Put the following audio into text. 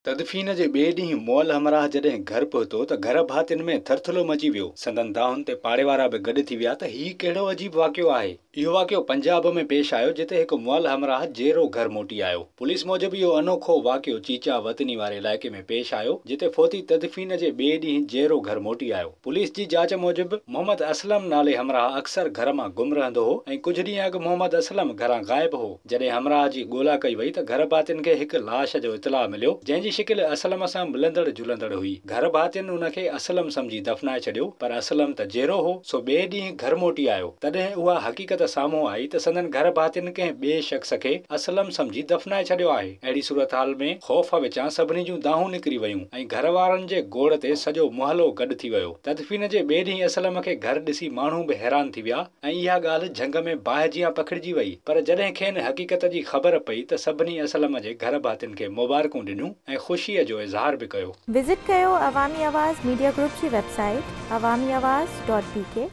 तदफ़ीन जे ॿिए ॾींहुं मौल हमराह जॾहिं घर पहुतो त घर भातियुनि में थरथलो मची वियो। संदन दाहुनि ते पाड़े वारा बि गॾु थी विया त हीउ कहिड़ो अजीब वाक़ियो आहे। इहो वाक़ियो पंजाब में पेश आयो जिते हिकु मौल हमराह जेरो घर मोटी आयो। पुलिस मूजिबि इहो अनोखो वाक़ियो चीचा वतनी वारे इलाइक़े में पेश आयो जिते फ़ौती तदफ़ीन जे ॿिए ॾींहुं जेरो घर मोटी आयो। पुलिस जी जाच मूजिबि मोहम्मद असलम नाले हमराह अक्सर घर मां गुम रहंदो हो ऐं कुझु ॾींहं अॻु मोहम्मद असलम घरां ग़ाइब हो। जॾहिं हमराह जी ॻोल्हा कई वई त घर भातियुनि खे हिकु लाश जो इतला मिलियो जंहिंजी शिकिल असलम सां मिलंदड़ जुलंदड़ हुई। घर भातियुनि उनखे असलम समझी दफ़नाए छॾियो पर असलम त जेरो हो सो ॿिए ॾींहुं घर मोटी आयो। तॾहिं उहा हक़ीक़त साम्हूं आई त संदन घर भातियुनि कंहिं ॿिए शख़्स खे असलम समझी दफ़नाए छॾियो आहे। अहिड़ी सूरत हाल में ख़ौफ़ विचां सभिनी जूं दाहूं निकिरी वयूं ऐं घर वारनि जे गोड़ ते सॼो मुहलो गॾु थी वियो। तदफ़ीन जे ॿिए ॾींहुं असलम खे घर ॾिसी माण्हू बि हैरान थी विया ऐं इहा ॻाल्हि झंग में बाहि जीअं पखिड़िजी वई। पर जॾहिं खेनि हक़ीक़त जी ख़बर पई त सभिनी असलम जे घर भातियुनि खे मुबारकूं ॾिनियूं ऐं ख़ुशीअ जो इज़हार बि कयो। विज़िट कयो अवामी आवाज़ मीडिया ग्रुप जी वेबसाइट awamiawaz.pk